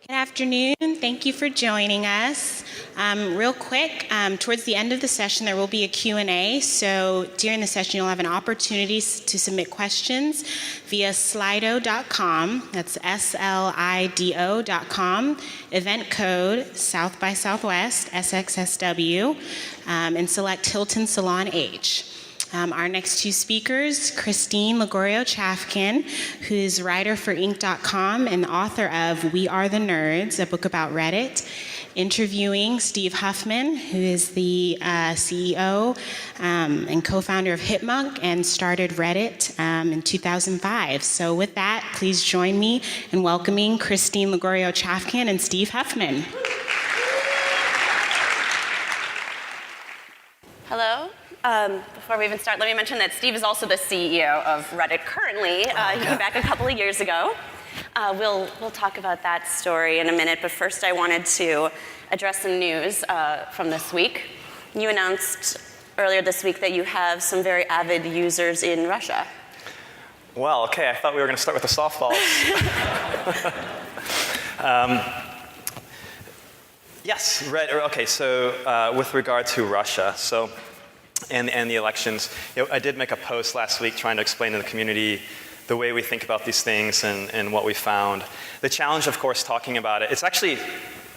Good afternoon. Thank you for joining us. Real quick, towards the end of the session, there will be a Q&A. So during the session, you'll have an opportunity to submit questions via slido.com. That's SLIDO.com. Event code South by Southwest, SXSW, and select Hilton Salon H. Our next two speakers, Christine Lagorio-Chafkin, who's writer for Inc.com and the author of We Are the Nerds, a book about Reddit, interviewing Steve Huffman, who is the CEO and co-founder of Hipmunk and started Reddit in 2005. So with that, please join me in welcoming Christine Lagorio-Chafkin and Steve Huffman. Hello. Before we even start, let me mention that Steve is also the CEO of Reddit currently. He came back a couple of years ago. We'll talk about that story in a minute, but first I wanted to address some news from this week. You announced earlier this week that you have some very avid users in Russia. Well, okay, I thought we were going to start with the softballs. Yes, okay, so with regard to Russia, and the elections, I did make a post last week trying to explain to the community the way we think about these things and what we found. The challenge, of course, talking about it, it's actually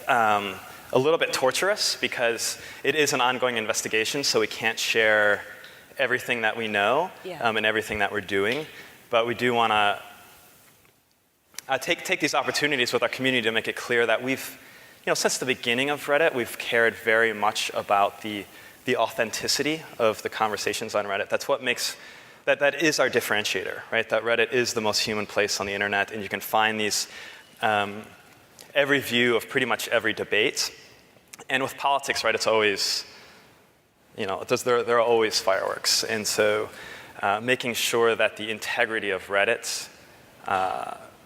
a little bit torturous because it is an ongoing investigation, so we can't share everything that we know and everything that we're doing. But we do want to take these opportunities with our community to make it clear that we've, since the beginning of Reddit, we've cared very much about the authenticity of the conversations on Reddit. That's what makes, that is our differentiator, right? That Reddit is the most human place on the internet, and you can find these, every view of pretty much every debate. And with politics, right, it's always, there are always fireworks. And so making sure that the integrity of Reddit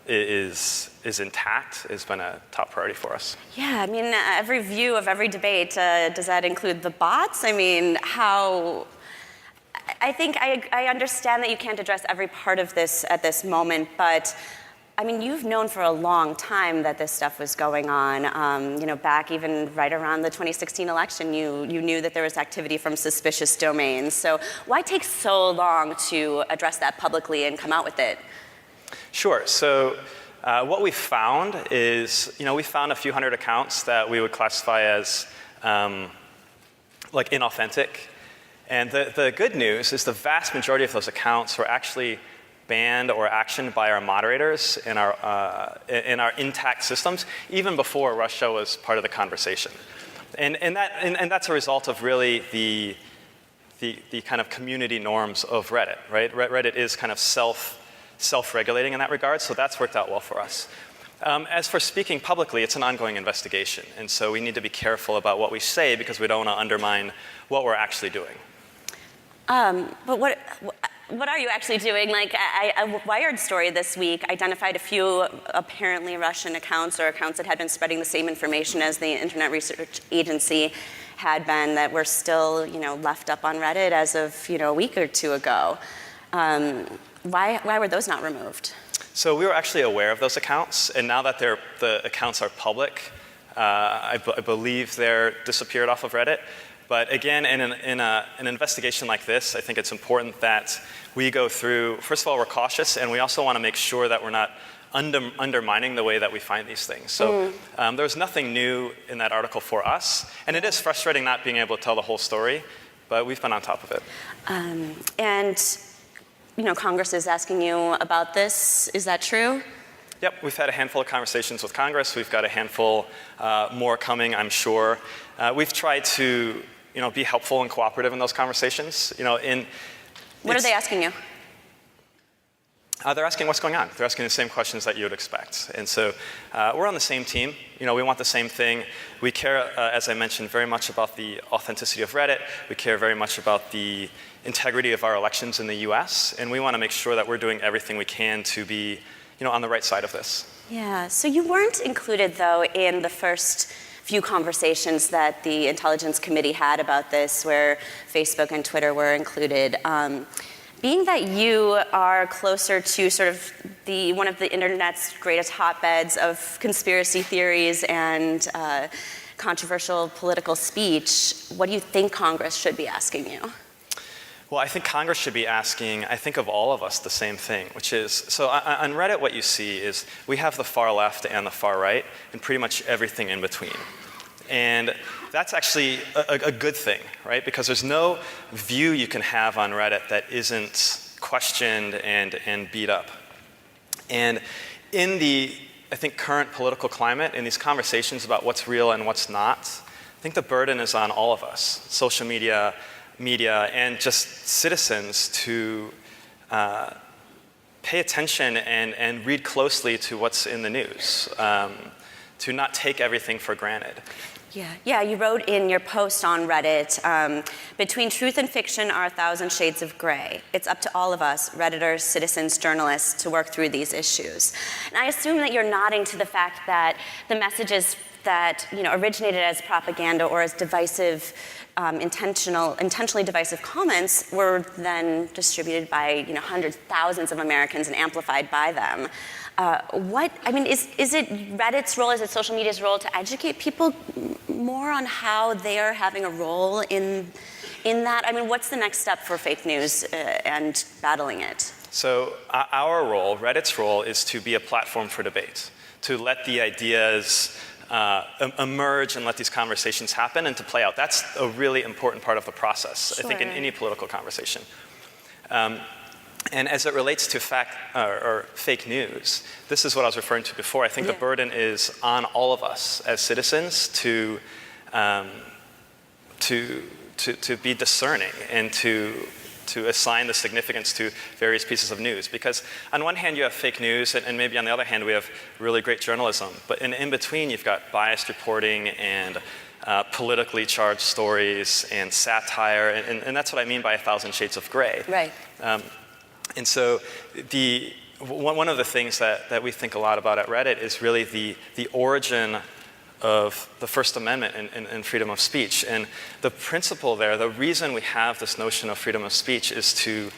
is intact has been a top priority for us. Yeah, I mean, every view of every debate, does that include the bots? I mean, I think I understand that you can't address every part of this at this moment, but I mean, you've known for a long time that this stuff was going on. Back even right around the 2016 election, you knew that there was activity from suspicious domains. So why take so long to address that publicly and come out with it? Sure. So what we found is, we found a few hundred accounts that we would classify as inauthentic. And the good news is the vast majority of those accounts were actually banned or actioned by our moderators in our intact systems, even before Russia was part of the conversation. And that's a result of really the kind of community norms of Reddit, right? Reddit is kind of self-regulating in that regard, so that's worked out well for us. As for speaking publicly, it's an ongoing investigation, and so we need to be careful about what we say because we don't want to undermine what we're actually doing. But what are you actually doing? Like, a Wired story this week identified a few apparently Russian accounts or accounts that had been spreading the same information as the Internet Research Agency had been that were still, left up on Reddit as of, a week or two ago. Why were those not removed? So we were actually aware of those accounts, and now that the accounts are public, I believe they're disappeared off of Reddit. But again, in an investigation like this, I think it's important that we go through, first of all, we're cautious, and we also want to make sure that we're not undermining the way that we find these things. So there's nothing new in that article for us, and it is frustrating not being able to tell the whole story, but we've been on top of it. Congress is asking you about this. Is that true? Yep, we've had a handful of conversations with Congress. We've got a handful more coming, I'm sure. We've tried to, be helpful and cooperative in those conversations. What are they asking you? They're asking what's going on. They're asking the same questions that you would expect. And so we're on the same team. We want the same thing. We care, as I mentioned, very much about the authenticity of Reddit. We care very much about the integrity of our elections in the US. And we want to make sure that we're doing everything we can to be, on the right side of this. Yeah, so you weren't included, though, in the first few conversations that the Intelligence Committee had about this, where Facebook and Twitter were included. Being that you are closer to sort of one of the internet's greatest hotbeds of conspiracy theories and controversial political speech, what do you think Congress should be asking you? Well, I think Congress should be asking, I think of all of us, the same thing, which is, so on Reddit what you see is we have the far left and the far right and pretty much everything in between. And that's actually a good thing, right? Because there's no view you can have on Reddit that isn't questioned and beat up. And in the, I think, current political climate, in these conversations about what's real and what's not, I think the burden is on all of us, social media, and just citizens to pay attention and read closely to what's in the news, to not take everything for granted. Yeah, you wrote in your post on Reddit, between truth and fiction are 1,000 shades of gray. It's up to all of us, Redditors, citizens, journalists, to work through these issues. And I assume that you're nodding to the fact that the messages that originated as propaganda or as divisive, intentionally divisive comments were then distributed by hundreds, thousands of Americans and amplified by them. Is it Reddit's role, is it social media's role to educate people more on how they are having a role in that? I mean, what's the next step for fake news and battling it? So our role, Reddit's role, is to be a platform for debate, to let the ideas emerge and let these conversations happen and to play out. That's a really important part of the process, Sure. I think, in any political conversation. And as it relates to fact or fake news, this is what I was referring to before. I think the burden is on all of us as citizens to be discerning and to assign the significance to various pieces of news. Because on one hand you have fake news, and maybe on the other hand we have really great journalism. But in between you've got biased reporting and politically charged stories and satire, and that's what I mean by 1,000 shades of gray. Right. And so one of the things that we think a lot about at Reddit is really the origin of the First Amendment and freedom of speech. And the principle there, the reason we have this notion of freedom of speech is to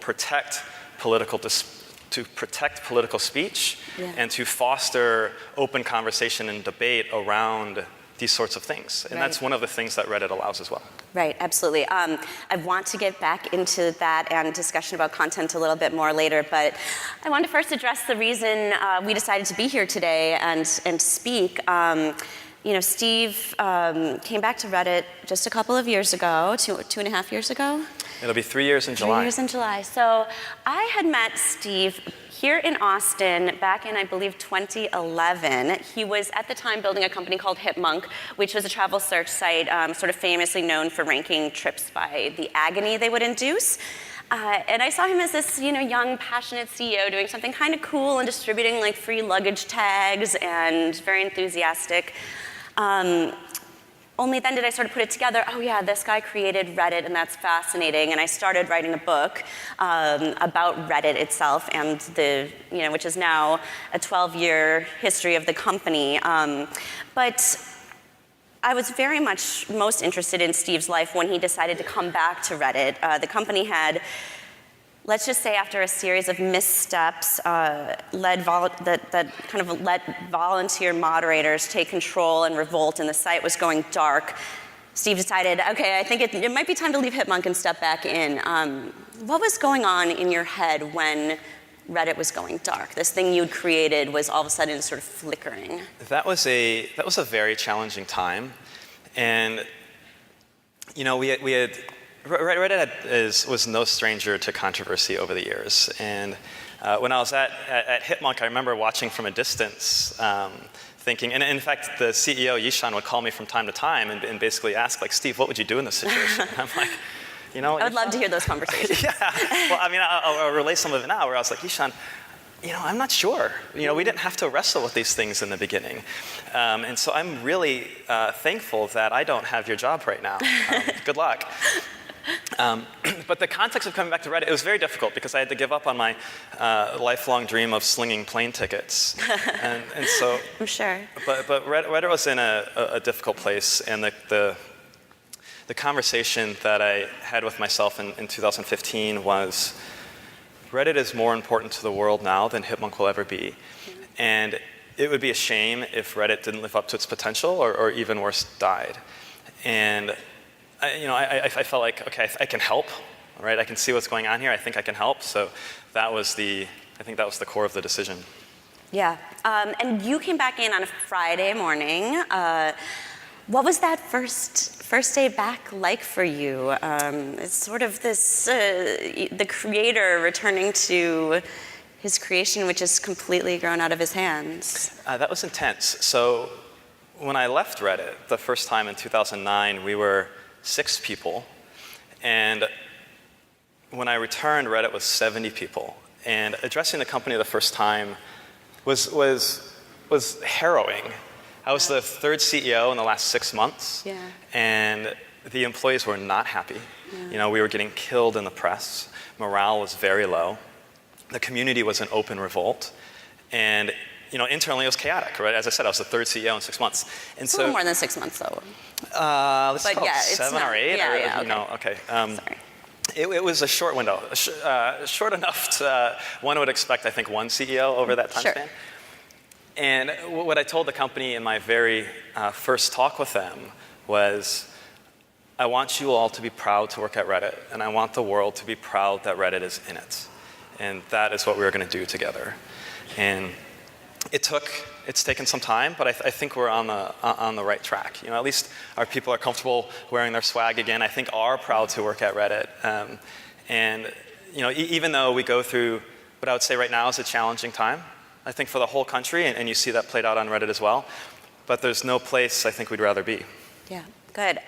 protect political speech and to foster open conversation and debate around these sorts of things. And that's one of the things that Reddit allows as well. Right, absolutely. I want to get back into that and discussion about content a little bit more later, but I want to first address the reason we decided to be here today and speak. Steve came back to Reddit just a couple of years ago, two and a half years ago. It'll be 3 years in July. 3 years in July. So I had met Steve here in Austin back in, I believe, 2011. He was at the time building a company called Hipmunk, which was a travel search site sort of famously known for ranking trips by the agony they would induce. And I saw him as this, young, passionate CEO doing something kind of cool and distributing like free luggage tags and very enthusiastic. Only then did I sort of put it together, oh yeah, this guy created Reddit and that's fascinating. And I started writing a book about Reddit itself and which is now a 12-year history of the company. But I was very much most interested in Steve's life when he decided to come back to Reddit. The company had, let's just say, after a series of missteps, let volunteer moderators take control and revolt, and the site was going dark. Steve decided, okay, I think it might be time to leave Hipmunk and step back in. What was going on in your head when Reddit was going dark? This thing you'd created was all of a sudden sort of flickering. That was a very challenging time, and Reddit was no stranger to controversy over the years. And when I was at Hipmunk, I remember watching from a distance, thinking, and in fact, the CEO, Yishan, would call me from time to time and basically ask, like, Steve, what would you do in this situation? And I'm like, I would love to hear those conversations. Yeah. Well, I mean, I'll relay some of it now, where I was like, Yishan, I'm not sure. We didn't have to wrestle with these things in the beginning. And so I'm really thankful that I don't have your job right now. Good luck. But the context of coming back to Reddit, it was very difficult because I had to give up on my lifelong dream of slinging plane tickets. And so, I'm sure. But Reddit was in a difficult place, and the the conversation that I had with myself in 2015 was, Reddit is more important to the world now than Hipmunk will ever be. And it would be a shame if Reddit didn't live up to its potential, or even worse, died. And I felt like, okay, I can help, right? I can see what's going on here. I think I can help. So I think that was the core of the decision. Yeah. And you came back in on a Friday morning. What was that first day back like for you? It's sort of this, the creator returning to his creation, which is completely grown out of his hands. That was intense. So when I left Reddit the first time in 2009, we were 6 people. And when I returned, Reddit was 70 people. And addressing the company the first time was harrowing. I was the 3rd CEO in the last 6 months. Yeah. And the employees were not happy. Yeah. We were getting killed in the press. Morale was very low. The community was in open revolt. And internally it was chaotic, right? As I said, I was the 3rd CEO in 6 months. And it's a little more than 6 months, though. Let's but call yeah, it 7 or 8. Okay. Sorry. It was a short window, short enough to, one would expect, I think, one CEO over that time span. And what I told the company in my very first talk with them was, I want you all to be proud to work at Reddit, and I want the world to be proud that Reddit is in it. And that is what we were going to do together. And it's taken some time, but I think we're on the right track. At least our people are comfortable wearing their swag again. I think are proud to work at Reddit. And even though we go through what I would say right now is a challenging time, I think for the whole country, and you see that played out on Reddit as well, but there's no place I think we'd rather be. Yeah, good.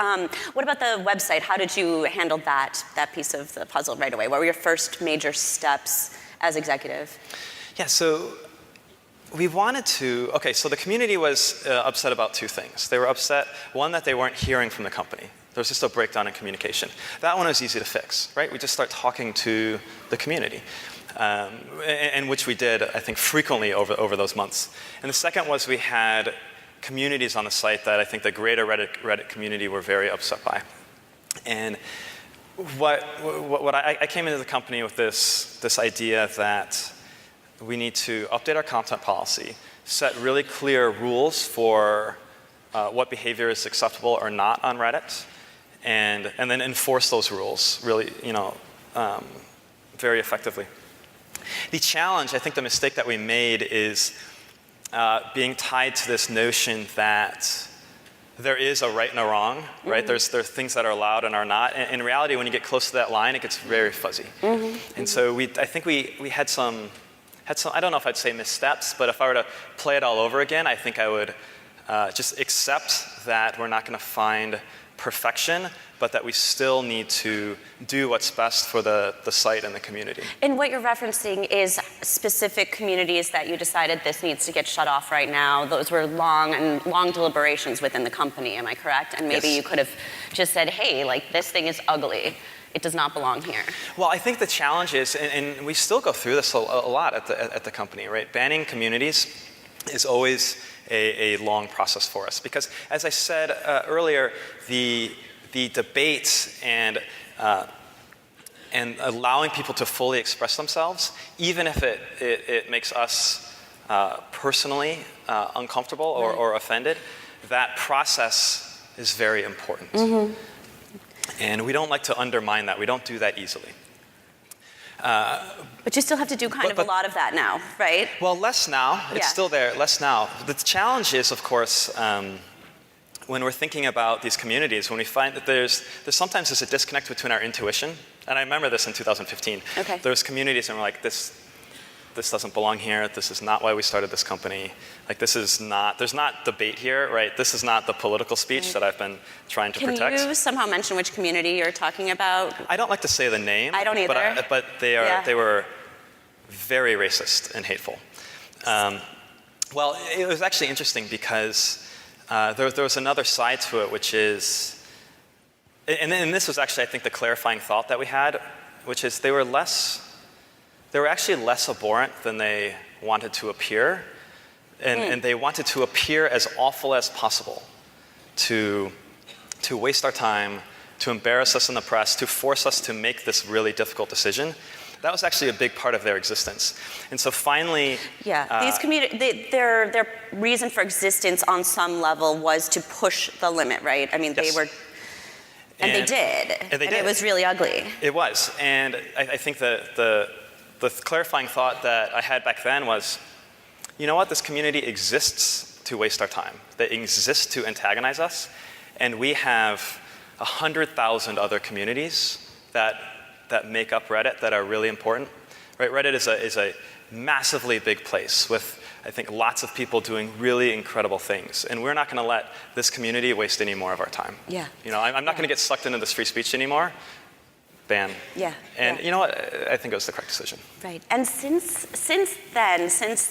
What about the website? How did you handle that piece of the puzzle right away? What were your first major steps as executive? Yeah, so we wanted to, so the community was upset about 2 things. They were upset, one, that they weren't hearing from the company. There was just a breakdown in communication. That one was easy to fix, right? We just start talking to the community, and which we did, I think, frequently over those months. And the second was we had communities on the site that I think the greater Reddit community were very upset by. And I came into the company with this idea that we need to update our content policy, set really clear rules for what behavior is acceptable or not on Reddit, and then enforce those rules really, very effectively. The challenge, I think the mistake that we made is being tied to this notion that there is a right and a wrong, right? There's things that are allowed and are not. And in reality, when you get close to that line, it gets very fuzzy. And so I think we had some, I don't know if I'd say missteps, but if I were to play it all over again, I think I would just accept that we're not going to find perfection, but that we still need to do what's best for the site and the community. And what you're referencing is specific communities that you decided this needs to get shut off right now. Those were long deliberations within the company, am I correct? And maybe you could have just said, hey, this thing is ugly. It does not belong here. Well, I think the challenge is, and we still go through this a lot at the company, right? Banning communities is always a long process for us because, as I said earlier, the debates and allowing people to fully express themselves, even if it makes us personally uncomfortable or offended, that process is very important. And we don't like to undermine that. We don't do that easily. But you still have to do a lot of that now, right? Well, less now. It's still there, less now. The challenge is, of course, when we're thinking about these communities, when we find that there's sometimes a disconnect between our intuition, and I remember this in 2015. Okay. There's communities and we're like, this doesn't belong here. This is not why we started this company. There's not debate here, right? This is not the political speech that I've been trying to protect. Can you somehow mention which community you're talking about? I don't like to say the name. I don't either. But they were very racist and hateful. Well, it was actually interesting because there was another side to it, which is, and this was actually, I think, the clarifying thought that we had, which is they were actually less abhorrent than they wanted to appear, and they wanted to appear as awful as possible to waste our time, to embarrass us in the press, to force us to make this really difficult decision. That was actually a big part of their existence. And so finally... these their reason for existence on some level was to push the limit, right? I mean, yes. they were... And they did. And it was really ugly. It was. And I think the clarifying thought that I had back then was, you know what? This community exists to waste our time. They exist to antagonize us. And we have 100,000 other communities that make up Reddit that are really important. Right? Reddit is a massively big place with, I think, lots of people doing really incredible things. And we're not going to let this community waste any more of our time. Yeah. You know, I'm not going to get sucked into this free speech anymore. Ban. Yeah. And you know what? I think it was the correct decision. Right. And since then, since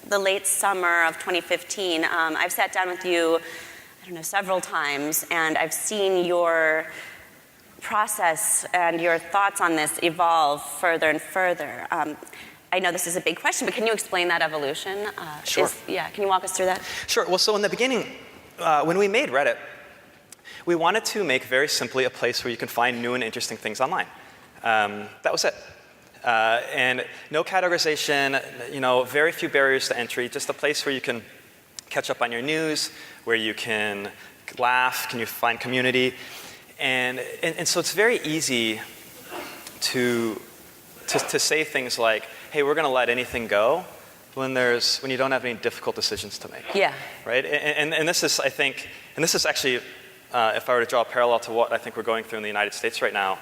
the late summer of 2015, I've sat down with you, I don't know, several times, and I've seen your process and your thoughts on this evolve further and further. I know this is a big question, but can you explain that evolution? Sure. Can you walk us through that? Sure. Well, so in the beginning, when we made Reddit, we wanted to make very simply a place where you can find new and interesting things online. That was it. And no categorization, you know, very few barriers to entry, just a place where you can catch up on your news, where you can laugh, can you find community. And so it's very easy to say things like, hey, we're going to let anything go when you don't have any difficult decisions to make. Yeah. Right? And this is, I think, and this is actually, if I were to draw a parallel to what I think we're going through in the United States right now,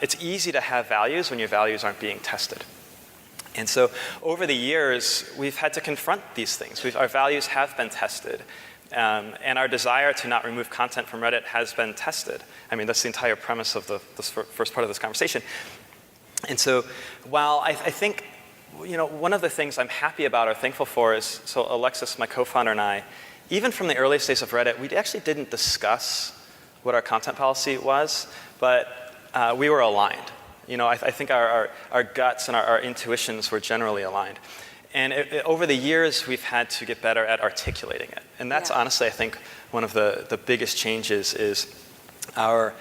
it's easy to have values when your values aren't being tested. And so over the years, we've had to confront these things. Our values have been tested. And our desire to not remove content from Reddit has been tested. I mean, that's the entire premise of this first part of this conversation. And so while I think, you know, one of the things I'm happy about or thankful for is, so Alexis, my co-founder, and I, even from the earliest days of Reddit, we actually didn't discuss what our content policy was, but we were aligned. You know, I think our guts and our intuitions were generally aligned. And over the years, we've had to get better at articulating it. And that's honestly, I think, one of the biggest changes is our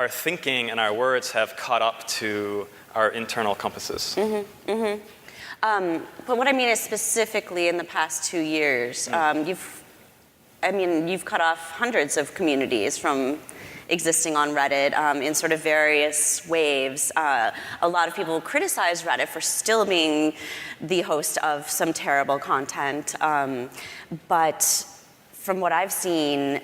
thinking and our words have caught up to our internal compasses. Mm-hmm, mm-hmm. But what I mean is specifically in the past 2 years, you've cut off hundreds of communities from existing on Reddit in sort of various waves. A lot of people criticize Reddit for still being the host of some terrible content. But from what I've seen,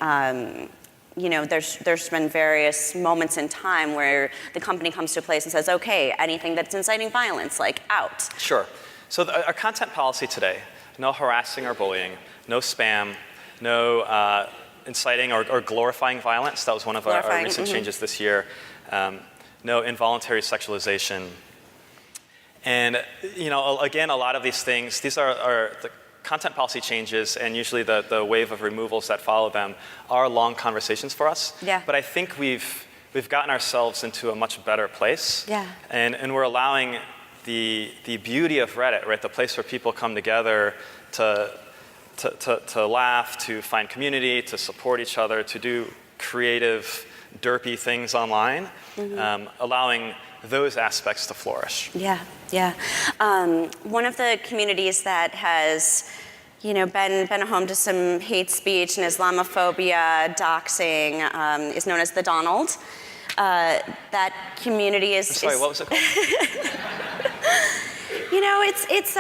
you know, there's been various moments in time where the company comes to a place and says, okay, anything that's inciting violence, like, out. Sure. So our content policy today, no harassing or bullying, no spam, no inciting or glorifying violence. That was one of our recent changes this year. No involuntary sexualization. And, you know, again, a lot of these things, these are the content policy changes, and usually the wave of removals that follow them are long conversations for us. Yeah. But I think we've gotten ourselves into a much better place. Yeah. And we're allowing the beauty of Reddit, right? The place where people come together to laugh, to find community, to support each other, to do creative, derpy things online, allowing those aspects to flourish. Yeah, yeah. One of the communities that has, you know, been a home to some hate speech and Islamophobia, doxing, is known as the Donald. That community is... Sorry, what was it called? You know, it's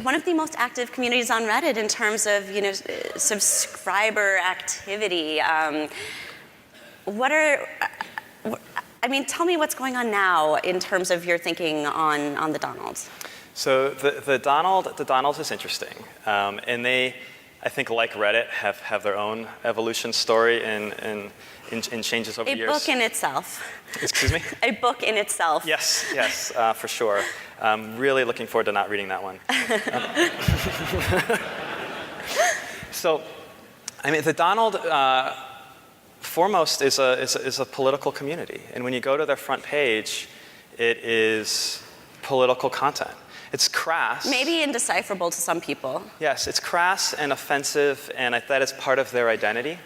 one of the most active communities on Reddit in terms of, you know, subscriber activity. Tell me what's going on now in terms of your thinking on the Donalds. So the Donalds is interesting, and they, I think, like Reddit, have their own evolution story and changes over the years. A book in itself. Excuse me? A book in itself. Yes, for sure. I'm really looking forward to not reading that one. So, I mean, the Donald, foremost, is a political community. And when you go to their front page, it is political content. It's crass. Maybe indecipherable to some people. Yes, it's crass and offensive, and that is part of their identity.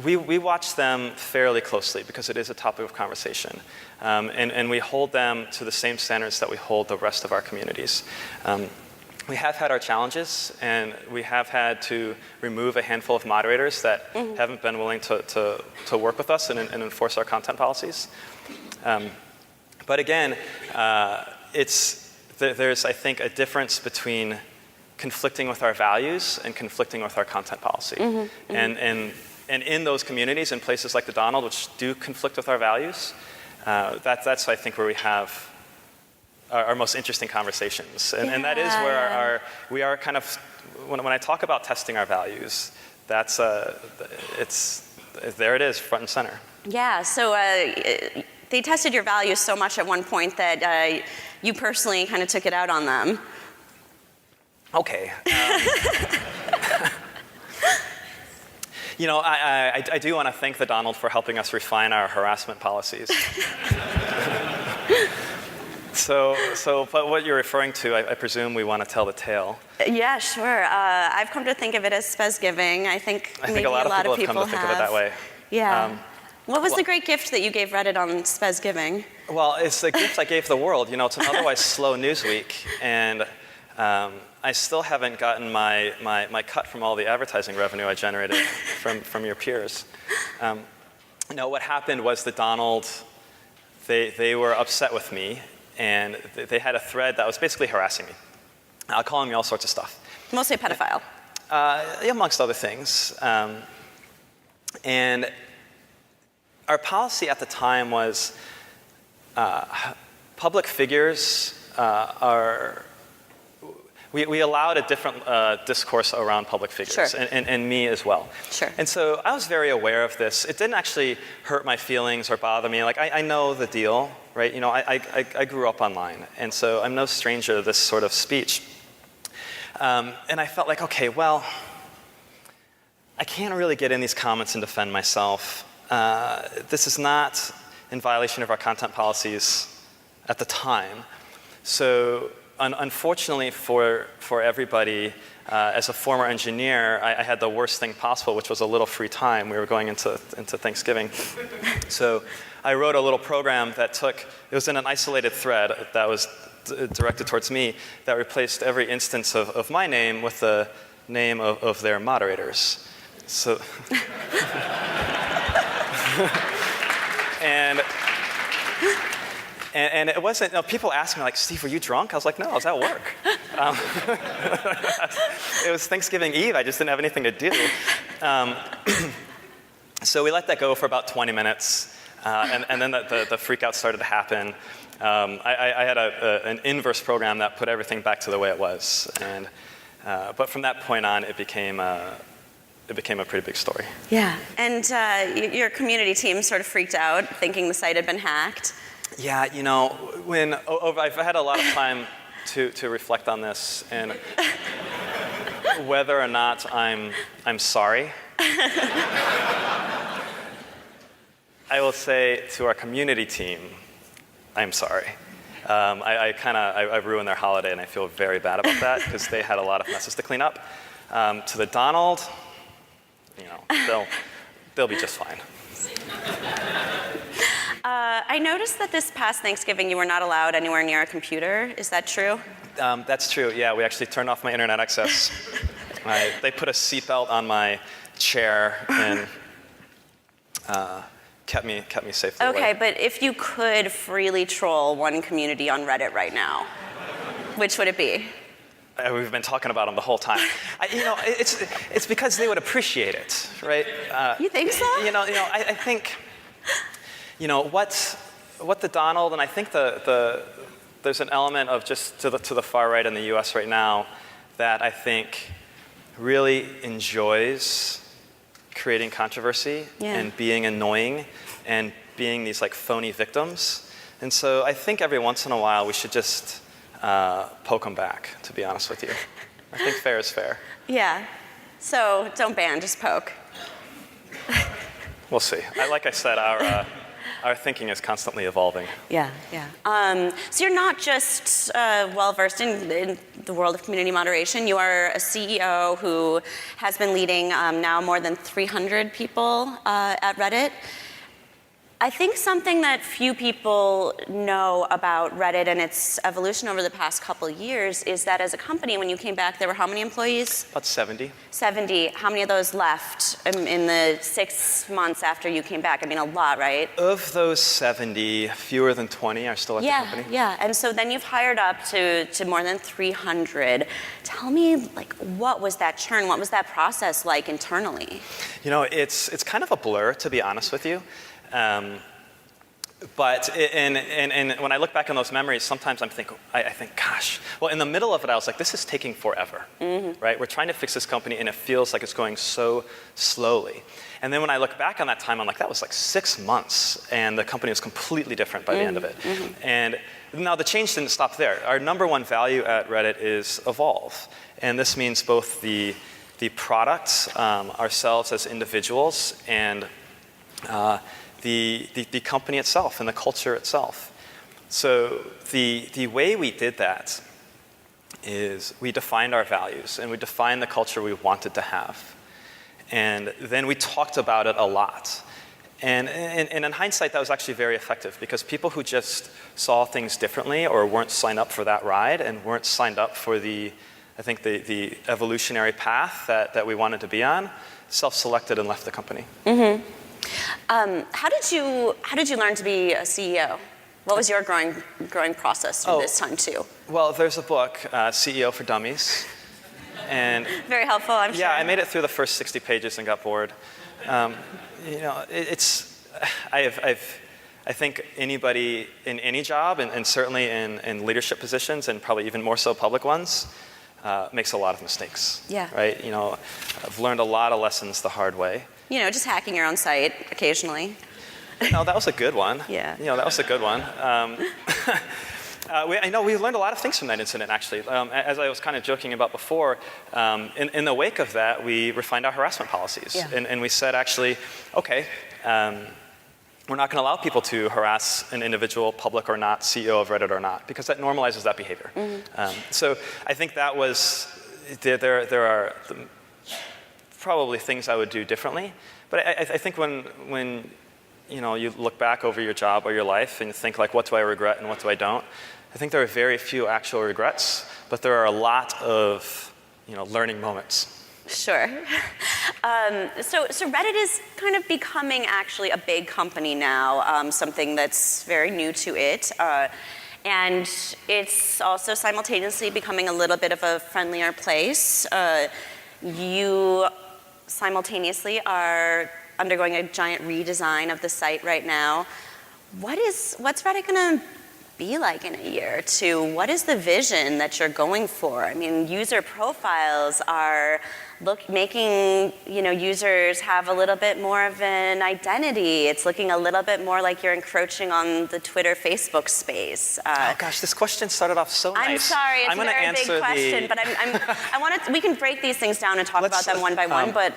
we watch them fairly closely because it is a topic of conversation. And we hold them to the same standards that we hold the rest of our communities. We have had our challenges, and we have had to remove a handful of moderators that haven't been willing to work with us and enforce our content policies. But again, there's, I think, a difference between conflicting with our values and conflicting with our content policy. And in those communities, in places like the Donald, which do conflict with our values, that's, I think, where we have our most interesting conversations. And that is where we are kind of, when I talk about testing our values, that's, there it is, front and center. Yeah, so they tested your values so much at one point that you personally kind of took it out on them. Okay. I do want to thank the Donald for helping us refine our harassment policies. But what you're referring to, I presume we want to tell the tale. Yeah, sure. I've come to think of it as Spez giving. I think maybe a lot of people have come to think of it that way. Yeah. What was the great gift that you gave Reddit on Spez giving? Well, it's the gift I gave the world. It's an otherwise slow news week, and I still haven't gotten my cut from all the advertising revenue I generated from your peers. No, what happened was the Donald, they were upset with me, and they had a thread that was basically harassing me, calling me all sorts of stuff. Mostly pedophile. Amongst other things. And our policy at the time was public figures we allowed a different discourse around public figures, sure. and me as well. Sure. And so I was very aware of this. It didn't actually hurt my feelings or bother me. Like, I know the deal, right? I grew up online, and so I'm no stranger to this sort of speech. And I felt like, okay, well, I can't really get in these comments and defend myself. This is not in violation of our content policies at the time. So unfortunately for everybody, as a former engineer, I had the worst thing possible, which was a little free time. We were going into Thanksgiving. So I wrote a little program that it was in an isolated thread that was directed towards me, that replaced every instance of my name with the name of their moderators. So, and it wasn't, people asked me, like, Steve, were you drunk? I was like, no, I was at work. It was Thanksgiving Eve. I just didn't have anything to do. So we let that go for about 20 minutes. And then the freak out started to happen. I had an inverse program that put everything back to the way it was. But from that point on, it became a pretty big story. Yeah. And your community team sort of freaked out, thinking the site had been hacked. Yeah, I've had a lot of time to reflect on this, and whether or not I'm sorry. I will say to our community team, I'm sorry. I ruined their holiday, and I feel very bad about that because they had a lot of messes to clean up. To the Donald, they'll be just fine. I noticed that this past Thanksgiving you were not allowed anywhere near a computer. Is that true? That's true. Yeah, we actually turned off my internet access. They put a seatbelt on my chair and kept me safely away. Okay, but if you could freely troll one community on Reddit right now, which would it be? We've been talking about them the whole time. It's because they would appreciate it, right? You think so? I think, what the Donald, and I think there's an element of just to the far right in the U.S. right now that I think really enjoys creating controversy and being annoying and being these like phony victims. And so I think every once in a while we should just poke them back, to be honest with you. I think fair is fair. Yeah. So don't ban, just poke. We'll see. Like I said, our thinking is constantly evolving. Yeah, yeah. So you're not just well-versed in the world of community moderation. You are a CEO who has been leading now more than 300 people at Reddit. I think something that few people know about Reddit and its evolution over the past couple of years is that as a company, when you came back, there were how many employees? About 70. 70. How many of those left in the 6 months after you came back? I mean, a lot, right? Of those 70, fewer than 20 are still at the company. Yeah. And so then you've hired up to more than 300. Tell me, like, what was that churn? What was that process like internally? You know, it's kind of a blur, to be honest with you. But when I look back on those memories, sometimes I think, gosh. Well, in the middle of it, I was like, this is taking forever, right? We're trying to fix this company, and it feels like it's going so slowly. And then when I look back on that time, I'm like, that was like 6 months, and the company was completely different by the end of it. And now the change didn't stop there. Our number one value at Reddit is evolve, and this means both the product, ourselves as individuals, and the company itself and the culture itself. So the way we did that is we defined our values and we defined the culture we wanted to have. And then we talked about it a lot. And in hindsight, that was actually very effective because people who just saw things differently or weren't signed up for that ride and weren't signed up for the evolutionary path that we wanted to be on, self-selected and left the company. How did you learn to be a CEO? What was your growing process through this time too? Well, there's a book, CEO for Dummies, and very helpful, I'm sure. Yeah, I made it through the first 60 pages and got bored. I think anybody in any job, and certainly in leadership positions, and probably even more so public ones, makes a lot of mistakes. Yeah. Right. I've learned a lot of lessons the hard way. Just hacking your own site occasionally. No, that was a good one. Yeah. That was a good one. I know we learned a lot of things from that incident, actually. As I was kind of joking about before, in the wake of that, we refined our harassment policies. Yeah. And we said, actually, okay, we're not going to allow people to harass an individual, public or not, CEO of Reddit or not, because that normalizes that behavior. So I think that was, there are probably things I would do differently. But I think when you look back over your job or your life and you think like, what do I regret and what do I don't? I think there are very few actual regrets, but there are a lot of learning moments. Sure. So Reddit is kind of becoming actually a big company now, something that's very new to it. And it's also simultaneously becoming a little bit of a friendlier place. You simultaneously are undergoing a giant redesign of the site right now. What's Reddit going to be like in a year or two? What is the vision that you're going for? I mean, user profiles are making users have a little bit more of an identity. It's looking a little bit more like you're encroaching on the Twitter, Facebook space. Oh gosh, this question started off so nice. I'm sorry, it's a very big question, but I want to. We can break these things down and talk about them one by one. But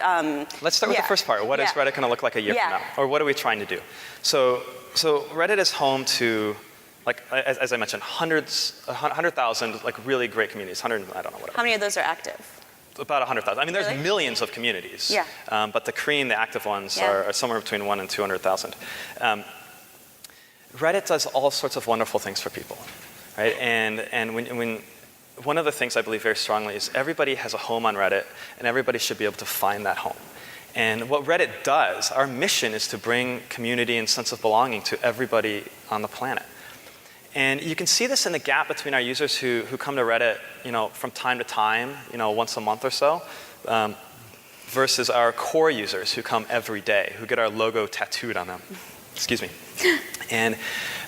let's start with the first part. What is Reddit going to look like a year from now, or what are we trying to do? So Reddit is home to, like as I mentioned, 100,000 like really great communities. I don't know, whatever. How many of those are active? About 100,000. I mean, there's Really? millions of communities. Yeah. But the active ones are somewhere between 1 and 200,000. Reddit does all sorts of wonderful things for people, right? And when one of the things I believe very strongly is everybody has a home on Reddit, and everybody should be able to find that home. And what Reddit does, our mission is to bring community and sense of belonging to everybody on the planet. And you can see this in the gap between our users who come to Reddit, from time to time, once a month or so, versus our core users who come every day, who get our logo tattooed on them. Excuse me. And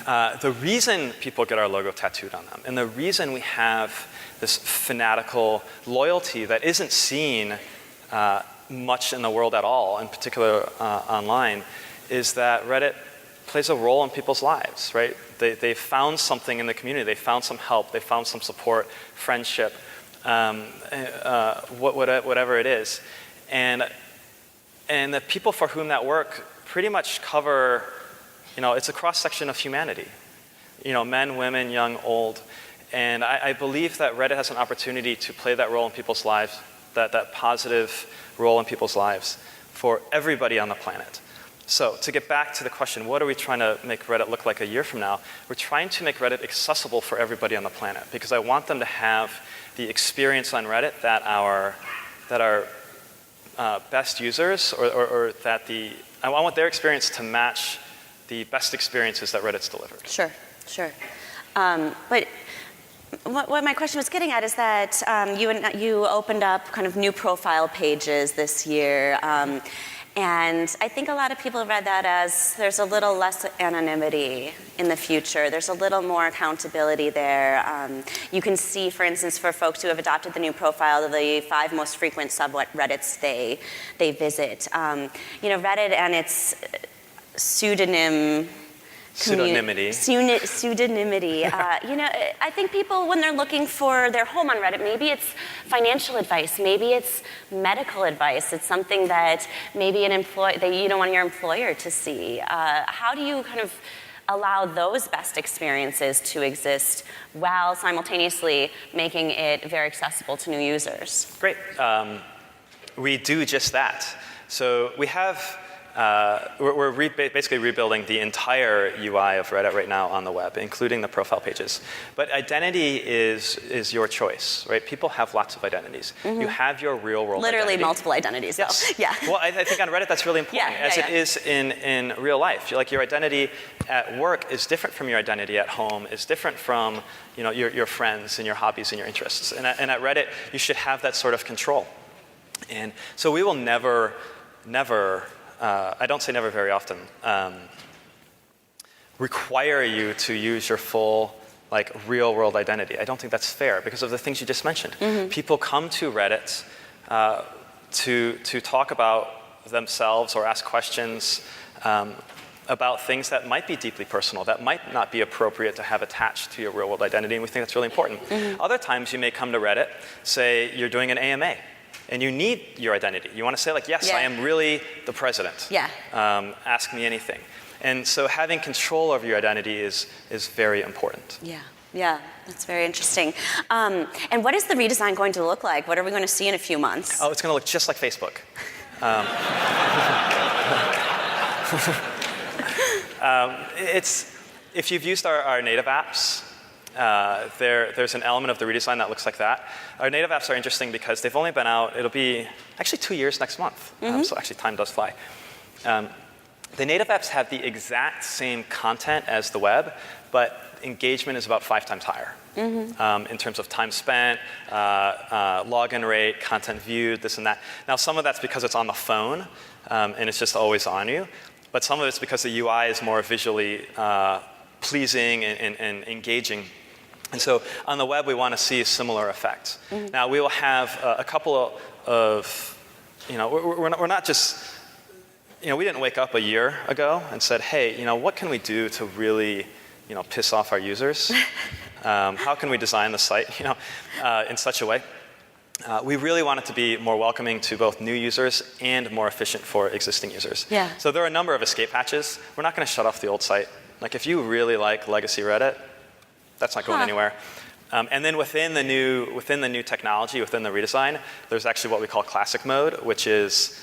the reason people get our logo tattooed on them, and the reason we have this fanatical loyalty that isn't seen much in the world at all, in particular online, is that Reddit plays a role in people's lives, right? They found something in the community. They found some help. They found some support, friendship, whatever it is. And the people for whom that work pretty much cover it's a cross-section of humanity. Men, women, young, old. And I believe that Reddit has an opportunity to play that role in people's lives, that positive role in people's lives for everybody on the planet. So to get back to the question, what are we trying to make Reddit look like a year from now? We're trying to make Reddit accessible for everybody on the planet because I want them to have the experience on Reddit that our best users or that I want their experience to match the best experiences that Reddit's delivered. Sure. But what my question was getting at is that you opened up kind of new profile pages this year. And I think a lot of people read that as there's a little less anonymity in the future. There's a little more accountability there. You can see, for instance, for folks who have adopted the new profile, the 5 most frequent subreddits they visit. Reddit and its pseudonymity. I think people, when they're looking for their home on Reddit, maybe it's financial advice, maybe it's medical advice. It's something that maybe that you don't want your employer to see. How do you kind of allow those best experiences to exist while simultaneously making it very accessible to new users? Great. We do just that. So we have. We're basically rebuilding the entire UI of Reddit right now on the web, including the profile pages. But identity is your choice, right? People have lots of identities. You have your real world Literally identity. multiple identities, though. Yes. Yeah. Well, I think on Reddit that's really important, it is in real life. Like your identity at work is different from your identity at home, is different from your friends and your hobbies and your interests. And at Reddit, you should have that sort of control. And so we will never I don't say never very often, require you to use your full real world identity. I don't think that's fair because of the things you just mentioned. People come to Reddit to talk about themselves or ask questions about things that might be deeply personal, that might not be appropriate to have attached to your real world identity, and we think that's really important. Other times you may come to Reddit, say you're doing an AMA. And you need your identity. You want to say yes, I am really the president. Yeah. Ask me anything. And so having control over your identity is very important. Yeah, that's very interesting. And what is the redesign going to look like? What are we going to see in a few months? Oh, it's going to look just like Facebook. If you've used our native apps, there's an element of the redesign that looks like that. Our native apps are interesting because they've only been out, it'll be actually 2 years next month. So actually time does fly. The native apps have the exact same content as the web, but engagement is about 5 times higher in terms of time spent, login rate, content viewed, this and that. Now some of that's because it's on the phone and it's just always on you, but some of it's because the UI is more visually pleasing and engaging. And so on the web, we want to see similar effects. Now, we will have a couple of, we're not just, we didn't wake up a year ago and said, hey, what can we do to really, piss off our users? How can we design the site, in such a way? We really want it to be more welcoming to both new users and more efficient for existing users. Yeah. So there are a number of escape hatches. We're not going to shut off the old site. If you really like legacy Reddit, that's not going anywhere. And then within the new technology, within the redesign, there's actually what we call classic mode, which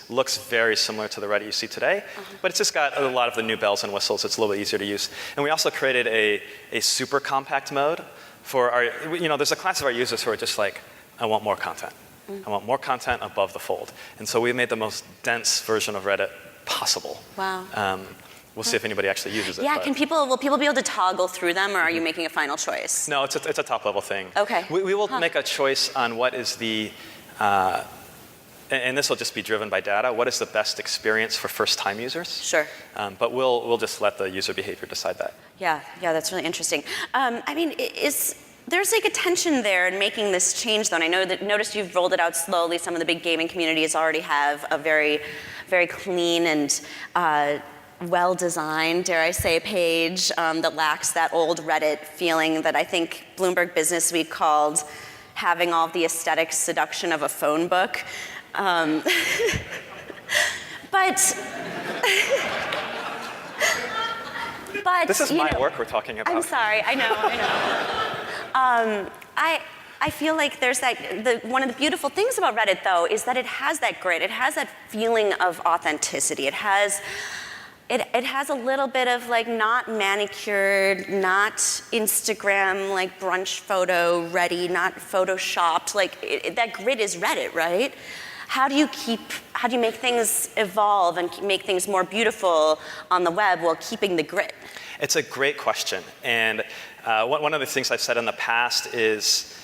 looks very similar to the Reddit you see today, but it's just got a lot of the new bells and whistles. It's a little bit easier to use. And we also created a super compact mode for our, there's a class of our users who are just I want more content. I want more content above the fold. And so we made the most dense version of Reddit possible. Wow. We'll see if anybody actually uses it. Yeah, will people be able to toggle through them, or are you making a final choice? No, it's a top level thing. Okay. We will make a choice on what is the, and this will just be driven by data, what is the best experience for first time users? Sure. But we'll just let the user behavior decide that. Yeah, that's really interesting. There's a tension there in making this change, though, and I noticed you've rolled it out slowly. Some of the big gaming communities already have a very, very clean and well-designed, dare I say, page that lacks that old Reddit feeling that I think Bloomberg Business Week called having all of the aesthetic seduction of a phone book. But But this is my work we're talking about. I'm sorry. I know. I feel like there's one of the beautiful things about Reddit, though, is that it has that grit. It has that feeling of authenticity. It has a little bit of like not manicured, not Instagram like brunch photo ready, not photoshopped. Like that grit is Reddit, right? How do you make things evolve and make things more beautiful on the web while keeping the grit? It's a great question, and one of the things I've said in the past is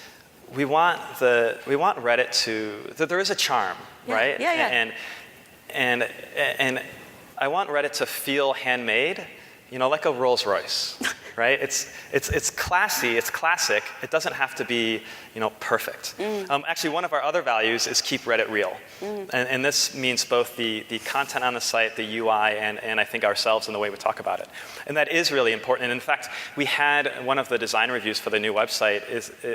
we want Reddit that there is a charm, right? Yeah. And I want Reddit to feel handmade, like a Rolls Royce, right? It's classy, it's classic. It doesn't have to be, perfect. Actually, one of our other values is keep Reddit real, and this means both the content on the site, the UI, and I think ourselves and the way we talk about it. And that is really important. And in fact, we had one of the design reviews for the new website.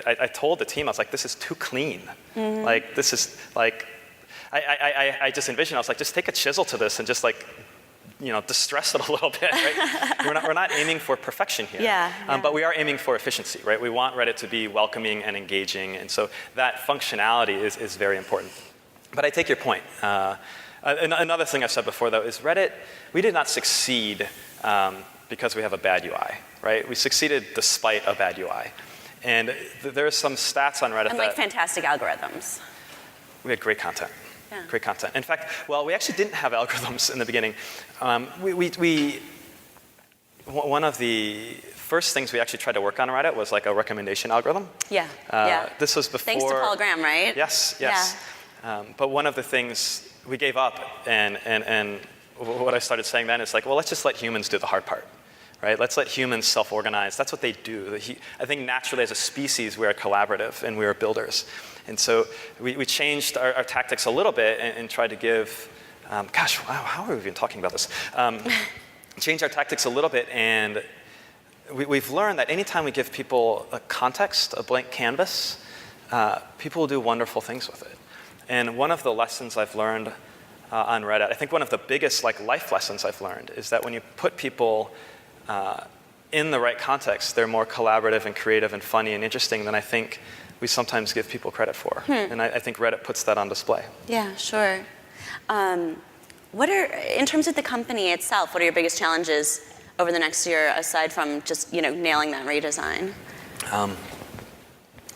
I told the team, I was like, this is too clean. Like this is like. I just envisioned, I was like, just take a chisel to this and just like, distress it a little bit, right? We're not aiming for perfection here. But we are aiming for efficiency, right? We want Reddit to be welcoming and engaging, and so that functionality is very important. But I take your point. Another thing I've said before, though, is Reddit, we did not succeed because we have a bad UI, right? We succeeded despite a bad UI. And there are some stats on Reddit and like fantastic algorithms. We had great content. Yeah. Great content. In fact, we actually didn't have algorithms in the beginning. One of the first things we actually tried to work on Reddit was like a recommendation algorithm. Yeah. This was before. Thanks to Paul Graham, right? Yes. But one of the things we gave up, and what I started saying then is like, well, let's just let humans do the hard part. Right? Let's let humans self-organize. That's what they do. I think naturally as a species, we are collaborative and we are builders. And so we changed our tactics a little bit and tried to give, how are we even talking about this? Changed our tactics a little bit, and we've learned that anytime we give people a context, a blank canvas, people will do wonderful things with it. And one of the lessons I've learned on Reddit, I think one of the biggest life lessons I've learned is that when you put people in the right context, they're more collaborative and creative and funny and interesting than I think we sometimes give people credit for. And I think Reddit puts that on display. Yeah, sure. In terms of the company itself, what are your biggest challenges over the next year aside from just, nailing that redesign?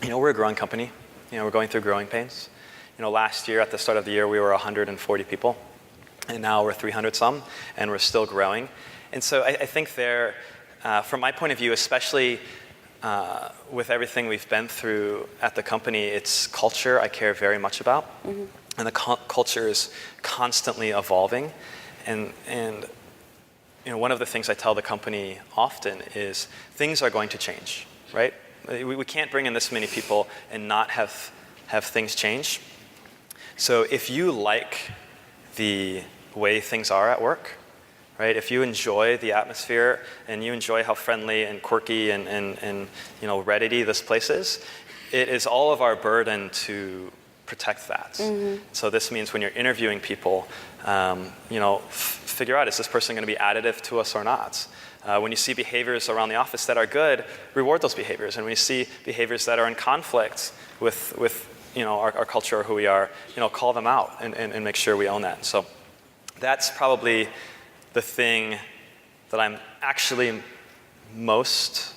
We're a growing company. We're going through growing pains. Last year at the start of the year, we were 140 people. And now we're 300 some, and we're still growing. And so I think from my point of view, especially with everything we've been through at the company, it's culture I care very much about. And the culture is constantly evolving. And one of the things I tell the company often is things are going to change, right? We can't bring in this many people and not have things change. So if you like the way things are at work, right? If you enjoy the atmosphere and you enjoy how friendly and quirky and Reddity this place is, it is all of our burden to protect that. So this means when you're interviewing people, figure out, is this person going to be additive to us or not? When you see behaviors around the office that are good, reward those behaviors. And when you see behaviors that are in conflict with our culture or who we are, call them out and make sure we own that. So that's probably the thing that I'm actually most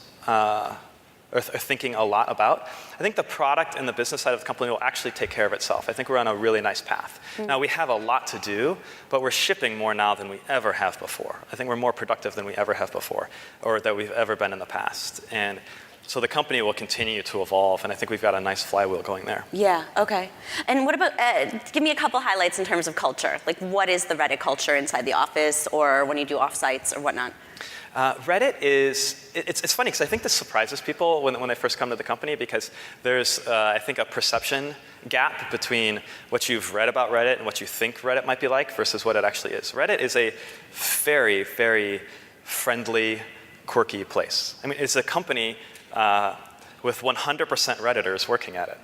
thinking a lot about. I think the product and the business side of the company will actually take care of itself. I think we're on a really nice path. Now, we have a lot to do, but we're shipping more now than we ever have before. I think we're more productive than we ever have before, or that we've ever been in the past. And so the company will continue to evolve, and I think we've got a nice flywheel going there. Yeah, okay. And what about, give me a couple highlights in terms of culture. Like, what is the Reddit culture inside the office, or when you do offsites or whatnot? Reddit is, it's funny because I think this surprises people when they first come to the company, because there's, I think, a perception gap between what you've read about Reddit and what you think Reddit might be like versus what it actually is. Reddit is a very, very friendly, quirky place. I mean, it's a company with 100% Redditors working at it.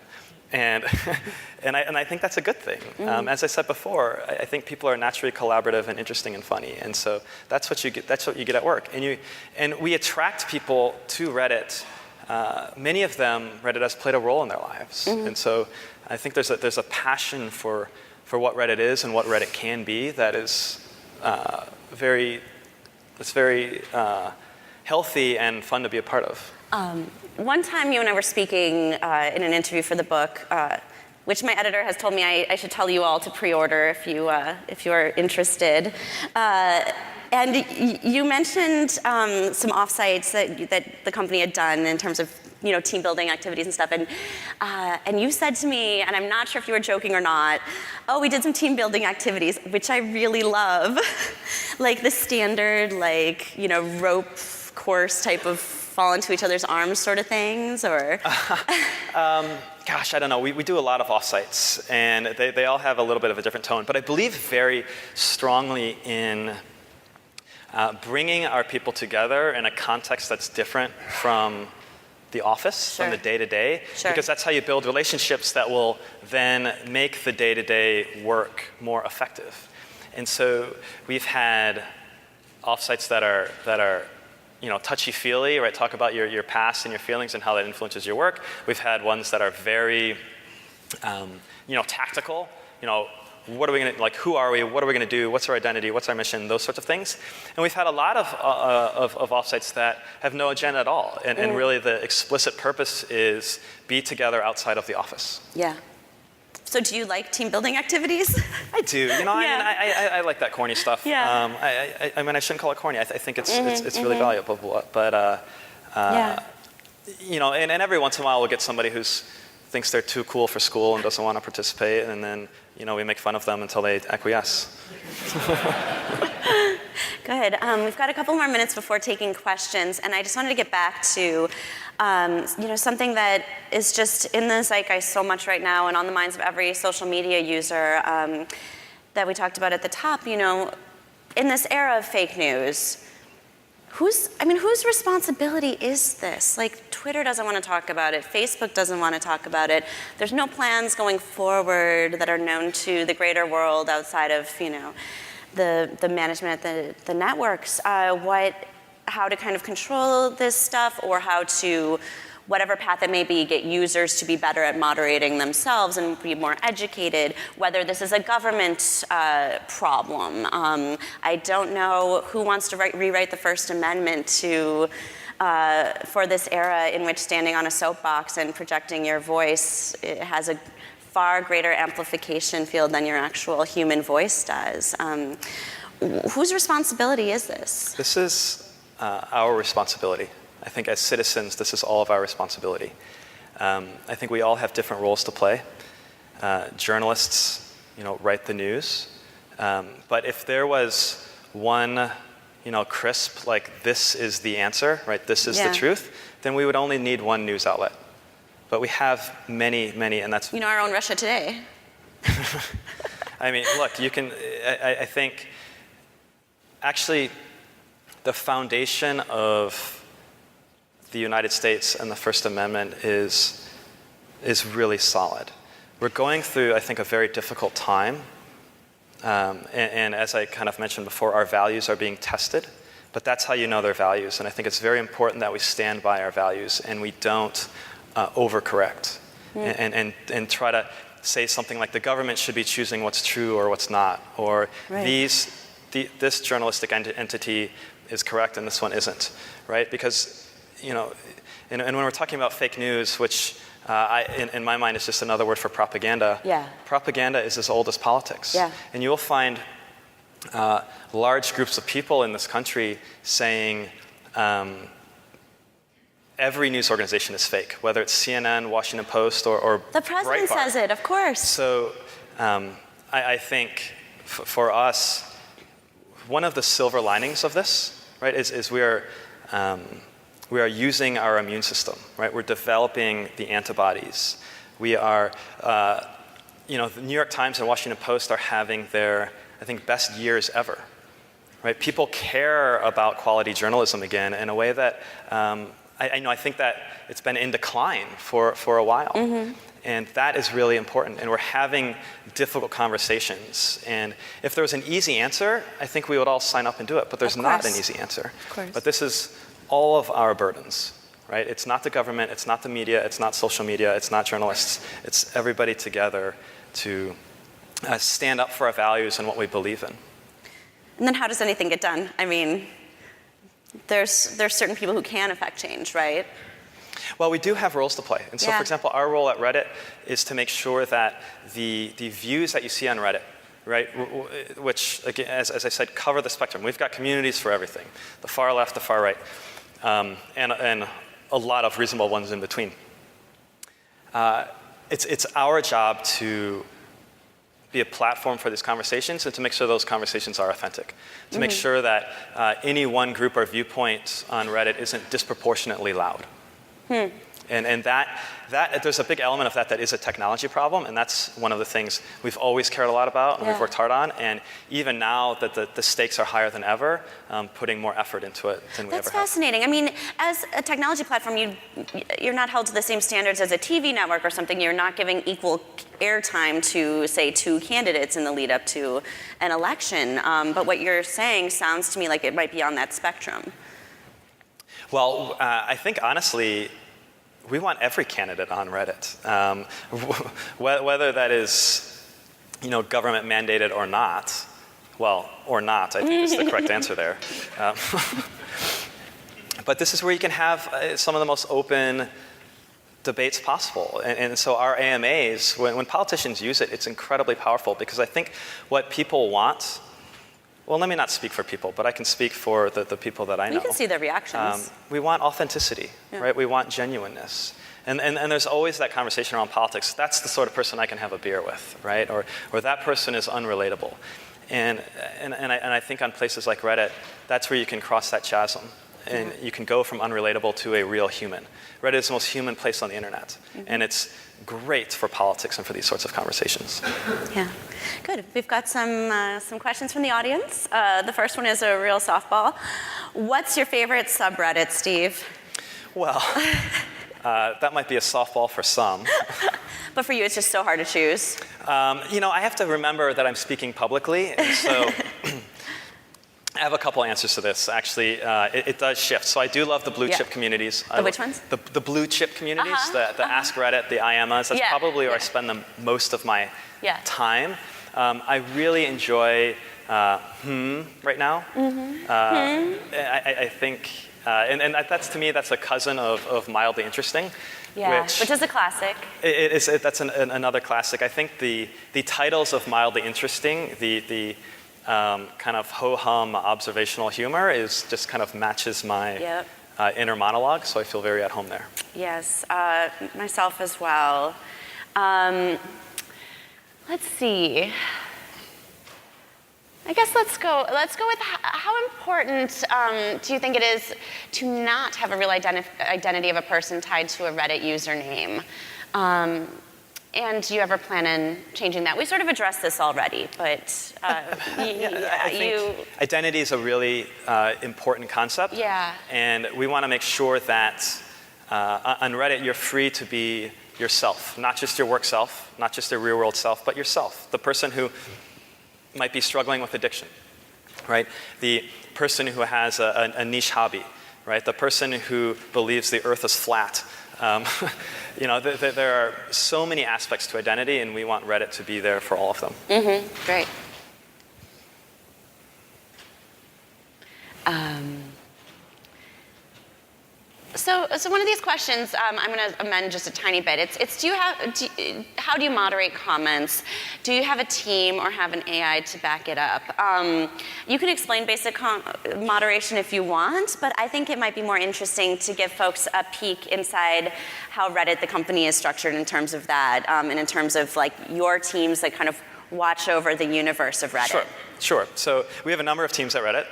And, and I think that's a good thing. As I said before, I think people are naturally collaborative and interesting and funny. And so that's what you get at work. And we attract people to Reddit. Many of them, Reddit has played a role in their lives. And so I think there's a passion for what Reddit is and what Reddit can be that is very healthy and fun to be a part of. One time you and I were speaking in an interview for the book, which my editor has told me I should tell you all to pre-order if you are interested. And you mentioned some offsites that the company had done in terms of team building activities and stuff. And you said to me, and I'm not sure if you were joking or not, oh, we did some team building activities, which I really love, like the standard rope course type of fall into each other's arms sort of things, or? Gosh, I don't know. We do a lot of offsites, and they all have a little bit of a different tone. But I believe very strongly in bringing our people together in a context that's different from the office, from the day-to-day, because that's how you build relationships that will then make the day-to-day work more effective. And so we've had offsites that are touchy-feely, right? Talk about your past and your feelings and how that influences your work. We've had ones that are very, tactical. What are we going to, who are we? What are we going to do? What's our identity? What's our mission? Those sorts of things. And we've had a lot of offsites that have no agenda at all. And really the explicit purpose is be together outside of the office. Yeah. So do you like team building activities? I do. I like that corny stuff. Yeah. I shouldn't call it corny. I think it's really valuable. But, and every once in a while we'll get somebody who thinks they're too cool for school and doesn't want to participate. And then, we make fun of them until they acquiesce. Good. We've got a couple more minutes before taking questions. And I just wanted to get back to something that is just in the zeitgeist so much right now and on the minds of every social media user that we talked about at the top. In this era of fake news, whose responsibility is this? Twitter doesn't want to talk about it. Facebook doesn't want to talk about it. There's no plans going forward that are known to the greater world outside of, the management at the networks. How to kind of control this stuff, or how to, whatever path it may be, get users to be better at moderating themselves and be more educated, whether this is a government problem. I don't know who wants to rewrite the First Amendment for this era in which standing on a soapbox and projecting your voice has a far greater amplification field than your actual human voice does. Whose responsibility is this? This is our responsibility. I think as citizens, this is all of our responsibility. I think we all have different roles to play. Journalists, write the news. But if there was one, crisp, this is the answer, right? This is the truth, then we would only need one news outlet. But we have many, and that's... our own Russia Today. Look, you can, I think, actually, the foundation of the United States and the First Amendment is really solid. We're going through, I think, a very difficult time. And as I kind of mentioned before, our values are being tested. But that's how you know their values. And I think it's very important that we stand by our values and we don't overcorrect and try to say something like the government should be choosing what's true or what's not. Or this journalistic entity is correct and this one isn't, right? Because, and when we're talking about fake news, which in my mind is just another word for propaganda, propaganda is as old as politics. And you'll find large groups of people in this country saying every news organization is fake, whether it's CNN, Washington Post, or the president Breitbart. says it, of course. So I think for us, one of the silver linings of this, right, is we are using our immune system, right? We're developing the antibodies. We are, the New York Times and Washington Post are having their, I think, best years ever, right? People care about quality journalism again in a way that I think that it's been in decline for a while. And that is really important. And we're having difficult conversations. And if there was an easy answer, I think we would all sign up and do it. But there's not an easy answer. Of course. But this is all of our burdens, right? It's not the government, it's not the media, it's not social media, it's not journalists. It's everybody together to stand up for our values and what we believe in. And then how does anything get done? I mean, there's certain people who can affect change, right? Well, we do have roles to play. And so, for example, our role at Reddit is to make sure that the views that you see on Reddit, right, which, again, as I said, cover the spectrum. We've got communities for everything, the far left, the far right, and a lot of reasonable ones in between. It's our job to be a platform for these conversations and to make sure those conversations are authentic. To make sure that any one group or viewpoint on Reddit isn't disproportionately loud. And that there's a big element of that is a technology problem, and that's one of the things we've always cared a lot about and we've worked hard on. And even now that the stakes are higher than ever, putting more effort into it than we ever have. That's fascinating. I mean, as a technology platform, you're not held to the same standards as a TV network or something. You're not giving equal airtime to, say, 2 candidates in the lead up to an election. But what you're saying sounds to me like it might be on that spectrum. Well, I think honestly, we want every candidate on Reddit, whether that is, government mandated or not. Well, or not, I think is the correct answer there. But this is where you can have some of the most open debates possible. And so our AMAs, when politicians use it, it's incredibly powerful because I think what people want. Well, let me not speak for people, but I can speak for the people that I know. You can see their reactions. We want authenticity, right? We want genuineness. And there's always that conversation around politics. That's the sort of person I can have a beer with, right? Or that person is unrelatable. And I think on places like Reddit, that's where you can cross that chasm. And you can go from unrelatable to a real human. Reddit is the most human place on the internet. And it's great for politics and for these sorts of conversations. Yeah, good. We've got some questions from the audience. The first one is a real softball. What's your favorite subreddit, Steve? Well, that might be a softball for some. But for you, it's just so hard to choose. I have to remember that I'm speaking publicly, and so I have a couple answers to this. Actually, it does shift. So I do love the blue chip communities. Which ones? The blue chip communities, the Ask Reddit, the IAMAs. That's probably where I spend the most of my time. I really enjoy right now. I think, and that's to me, that's a cousin of mildly interesting. Yeah, which is a classic. That's another classic. I think the titles of mildly interesting, the kind of ho-hum observational humor just kind of matches my inner monologue, so I feel very at home there. Yes, myself as well. Let's see. I guess let's go with how important do you think it is to not have a real identity of a person tied to a Reddit username? And do you ever plan on changing that? We sort of addressed this already, but I think identity is a really important concept. Yeah. And we want to make sure that on Reddit you're free to be yourself, not just your work self, not just your real world self, but yourself, the person who might be struggling with addiction, right? The person who has a niche hobby, right? The person who believes the earth is flat. There are so many aspects to identity, and we want Reddit to be there for all of them. Great. So one of these questions, I'm going to amend just a tiny bit. It's how do you moderate comments? Do you have a team or have an AI to back it up? You can explain basic moderation if you want, but I think it might be more interesting to give folks a peek inside how Reddit, the company, is structured in terms of that, and in terms of like your teams that kind of watch over the universe of Reddit. Sure. So we have a number of teams at Reddit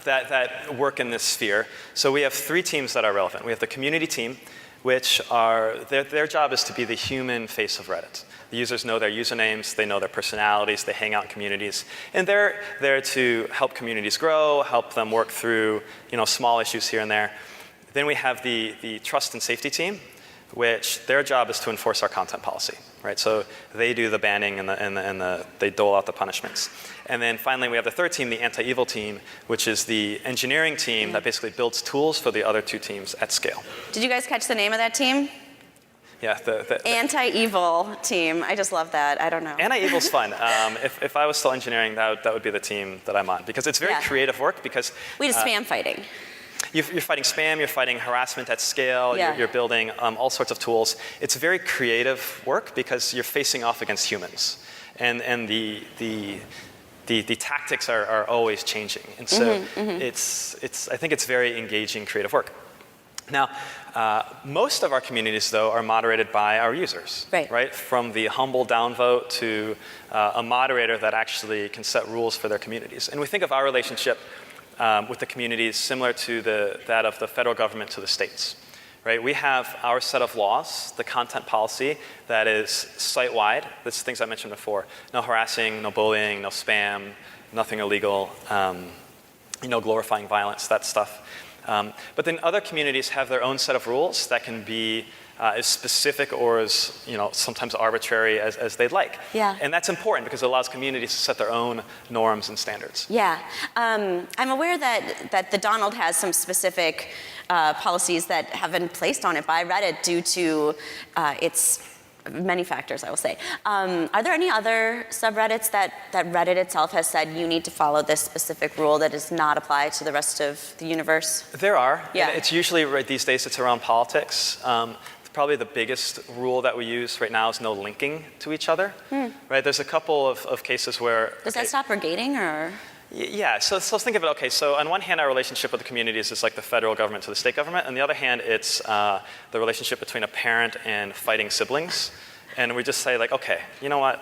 that work in this sphere. So we have 3 teams that are relevant. We have the community team, which are their job is to be the human face of Reddit. The users know their usernames, they know their personalities, they hang out in communities, and they're there to help communities grow, help them work through small issues here and there. Then we have the trust and safety team, which their job is to enforce our content policy, right? So they do the banning and they dole out the punishments. And then finally, we have the third team, the anti-evil team, which is the engineering team that basically builds tools for the other two teams at scale. Did you guys catch the name of that team? Yeah, the anti-evil team. I just love that. I don't know. Anti-evil's fun. If I was still engineering, that would be the team that I'm on, because it's very creative work. Because we did spam fighting. You're fighting spam, you're fighting harassment at scale, you're building all sorts of tools. It's very creative work because you're facing off against humans. And the tactics are always changing. And so I think it's very engaging creative work. Now, most of our communities, though, are moderated by our users, right? From the humble downvote to a moderator that actually can set rules for their communities. And we think of our relationship with the communities similar to that of the federal government to the states, right? We have our set of laws, the content policy that is site-wide. That's things I mentioned before. No harassing, no bullying, no spam, nothing illegal, glorifying violence, that stuff. But then other communities have their own set of rules that can be as specific or as sometimes arbitrary as they'd like. Yeah. And that's important because it allows communities to set their own norms and standards. Yeah. I'm aware that the Donald has some specific policies that have been placed on it by Reddit due to its many factors, I will say. Are there any other subreddits that Reddit itself has said you need to follow this specific rule that does not apply to the rest of the universe? There are. Yeah. And it's usually, right, these days, it's around politics. Probably the biggest rule that we use right now is no linking to each other. Right? There's a couple of cases where... Does that stop brigading, or...? Yeah, so think of it, okay, so on one hand, our relationship with the communities is like the federal government to the state government. On the other hand, it's the relationship between a parent and fighting siblings. And we just say, like, okay, you know what?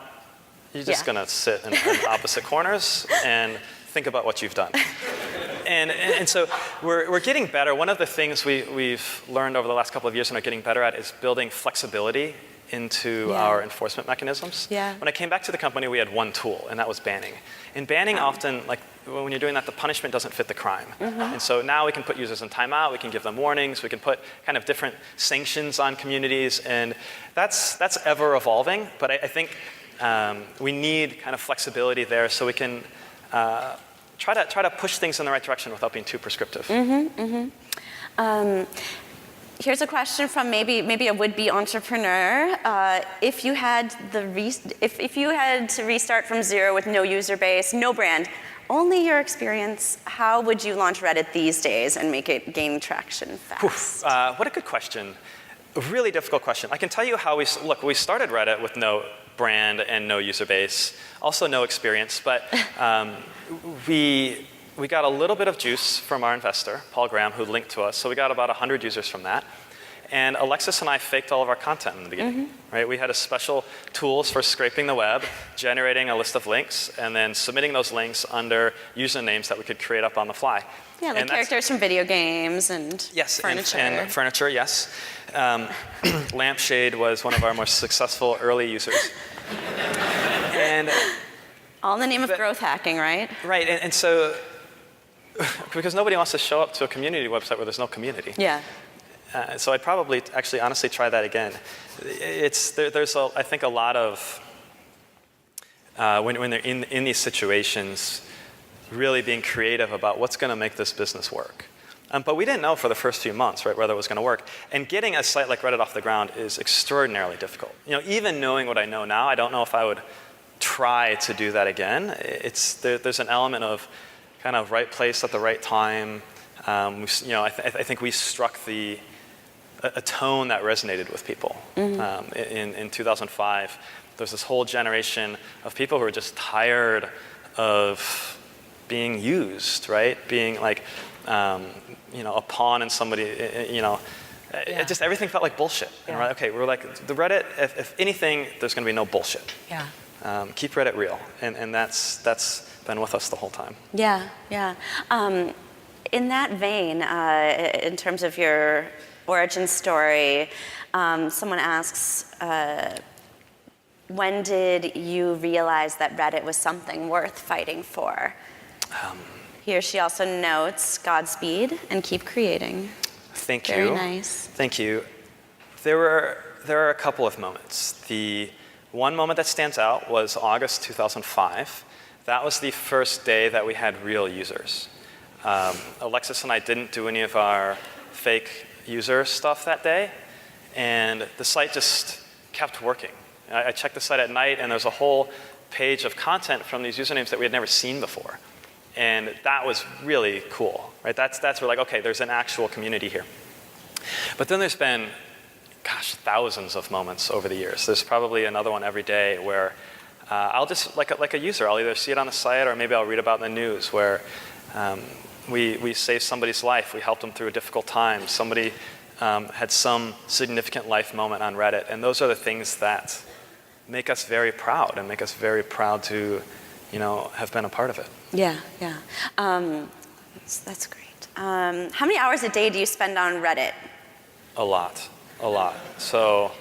You're just going to sit in opposite corners and think about what you've done. And so we're getting better. One of the things we've learned over the last couple of years and are getting better at is building flexibility into our enforcement mechanisms. Yeah. When I came back to the company, we had one tool, and that was banning. And banning often, like when you're doing that, the punishment doesn't fit the crime. And so now we can put users in timeout, we can give them warnings, we can put kind of different sanctions on communities, and that's ever evolving. But I think we need kind of flexibility there so we can try to push things in the right direction without being too prescriptive. Here's a question from maybe a would-be entrepreneur. If you had to restart from zero with no user base, no brand, only your experience, how would you launch Reddit these days and make it gain traction fast? What a good question. A really difficult question. I can tell you how we started Reddit with no brand and no user base, also no experience, but we got a little bit of juice from our investor, Paul Graham, who linked to us. So we got about 100 users from that. And Alexis and I faked all of our content in the beginning. Right? We had a special tools for scraping the web, generating a list of links, and then submitting those links under usernames that we could create up on the fly. Yeah, like characters from video games and furniture. And furniture, yes. Lampshade was one of our more successful early users. And all in the name of growth hacking, right? Right, and so... because nobody wants to show up to a community website where there's no community. Yeah. So I'd probably actually honestly try that again. There's I think a lot of, when they're in these situations, really being creative about what's going to make this business work. But we didn't know for the first few months, right, whether it was going to work. And getting a site like Reddit off the ground is extraordinarily difficult. Even knowing what I know now, I don't know if I would try to do that again. There's an element of kind of right place at the right time. I think we struck a tone that resonated with people. In 2005, there was this whole generation of people who were just tired of being used, right? Being like, a pawn in somebody, just everything felt like bullshit. And we're like, okay, we're like, the Reddit, if anything, there's going to be no bullshit. Yeah. Keep Reddit real, and that's been with us the whole time. Yeah. In that vein, in terms of your origin story, someone asks, when did you realize that Reddit was something worth fighting for? Here she also notes, Godspeed and keep creating. Thank you. Very nice. Thank you. There are a couple of moments. The one moment that stands out was August 2005. That was the first day that we had real users. Alexis and I didn't do any of our fake user stuff that day, and the site just kept working. I checked the site at night, and there's a whole page of content from these usernames that we had never seen before. And that was really cool, right? That's where like, okay, there's an actual community here. But then there's been, gosh, thousands of moments over the years. There's probably another one every day where I'll just, like a user, I'll either see it on the site or maybe I'll read about it in the news where we saved somebody's life, we helped them through a difficult time, somebody had some significant life moment on Reddit. And those are the things that make us very proud and make us very proud to, have been a part of it. Yeah. That's great. How many hours a day do you spend on Reddit? A lot. So,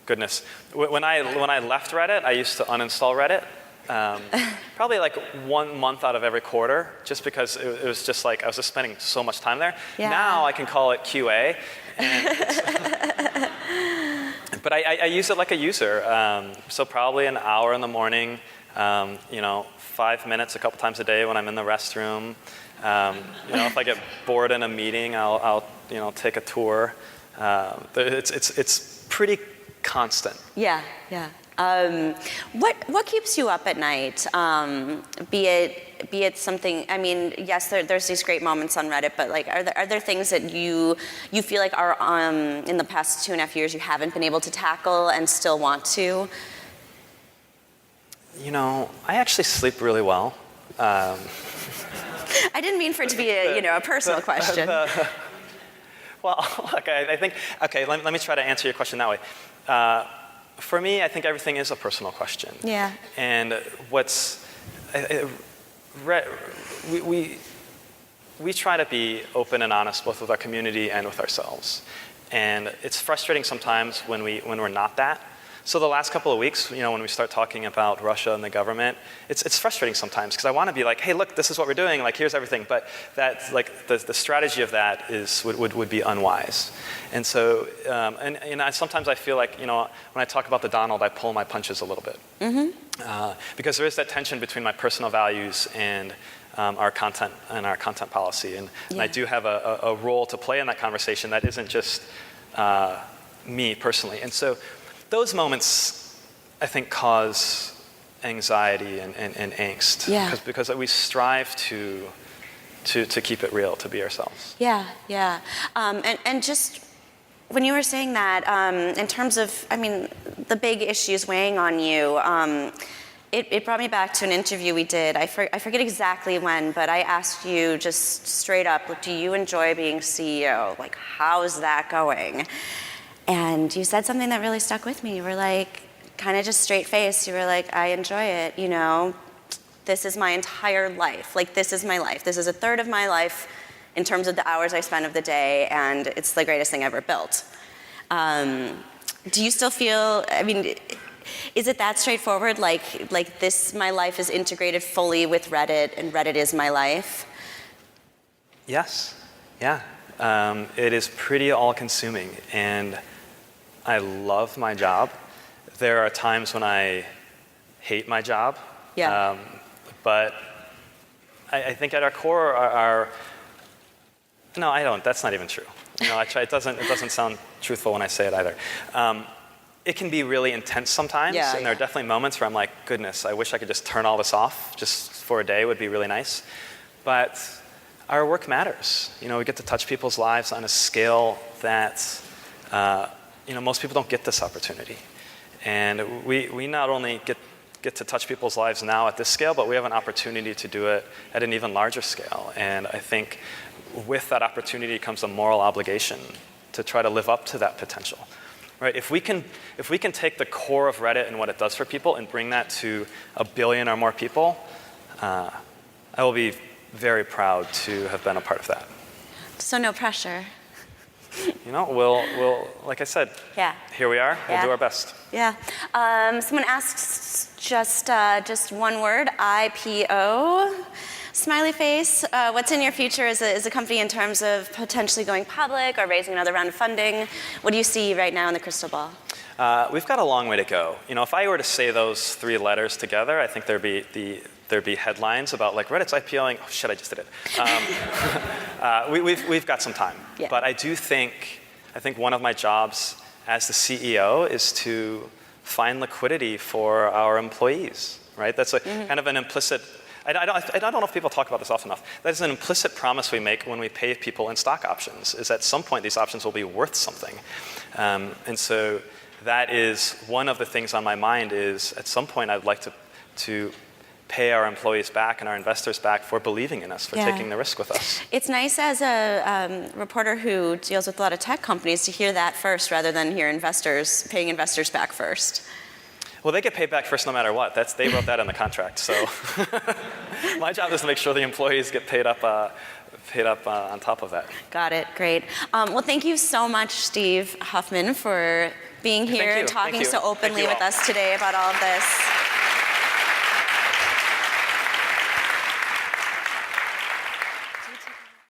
goodness. When I left Reddit, I used to uninstall Reddit. Probably like 1 month out of every quarter, just because it was just like, I was just spending so much time there. Yeah. Now I can call it QA. But I use it like a user. So probably an hour in the morning, 5 minutes a couple times a day when I'm in the restroom. If I get bored in a meeting, I'll take a tour. It's pretty constant. Yeah. What keeps you up at night? Be it something. I mean, yes, there's these great moments on Reddit, but like, are there things that you feel like are in the past 2.5 years you haven't been able to tackle and still want to? I actually sleep really well. I didn't mean for it to be a personal question. Well, I think, let me try to answer your question that way. For me, I think everything is a personal question. Yeah. And we try to be open and honest both with our community and with ourselves. And it's frustrating sometimes when we're not that. So the last couple of weeks, when we start talking about Russia and the government, it's frustrating sometimes because I want to be like, hey, look, this is what we're doing. Like, here's everything. But that, like, the strategy of that would be unwise. And so, sometimes I feel like, when I talk about the Donald, I pull my punches a little bit. Mm-hmm. Because there is that tension between my personal values and our content policy. And I do have a role to play in that conversation that isn't just me personally. And so, those moments, I think, cause anxiety and angst. Yeah. Because we strive to keep it real, to be ourselves. Yeah. And just when you were saying that, in terms of, the big issues weighing on you, it brought me back to an interview we did. I forget exactly when, but I asked you just straight up, do you enjoy being CEO? Like, how's that going? And you said something that really stuck with me. You were like, kind of just straight faced. You were like, I enjoy it. This is my entire life. Like, this is my life. This is a third of my life in terms of the hours I spend of the day, and it's the greatest thing ever built. Do you still feel? Is it that straightforward? Like this, my life is integrated fully with Reddit, and Reddit is my life. Yes. Yeah. It is pretty all-consuming, and I love my job. There are times when I hate my job. Yeah. But I think at our core, no, I don't. That's not even true. I try. It doesn't sound truthful when I say it either. It can be really intense sometimes, and there are definitely moments where I'm like, goodness, I wish I could just turn all this off just for a day. Would be really nice. But our work matters. We get to touch people's lives on a scale that most people don't get this opportunity. And we not only get to touch people's lives now at this scale, but we have an opportunity to do it at an even larger scale. And I think with that opportunity comes a moral obligation to try to live up to that potential. Right? If we can take the core of Reddit and what it does for people and bring that to 1 billion or more people, I will be very proud to have been a part of that. So no pressure. we'll like I said, Yeah. here we are. We'll Yeah. do our best. Yeah. Someone asked just one word, IPO. Smiley face. What's in your future as a company in terms of potentially going public or raising another round of funding? What do you see right now in the crystal ball? We've got a long way to go. If I were to say those three letters together, I think there'd be headlines about like Reddit's IPOing. Oh shit, I just did it. We've got some time. Yeah. But I think one of my jobs as the CEO is to find liquidity for our employees, right? That's kind of an implicit, I don't know if people talk about this often enough. That is an implicit promise we make when we pay people in stock options, is at some point these options will be worth something. And so that is one of the things on my mind is at some point I'd like to pay our employees back and our investors back for believing in us, for taking the risk with us. It's nice as a reporter who deals with a lot of tech companies to hear that first rather than hear paying investors back first. Well, they get paid back first no matter what. They wrote that in the contract. So my job is to make sure the employees get paid up on top of that. Got it. Great. Well, thank you so much, Steve Huffman, for being here and talking so openly with us today about all of this.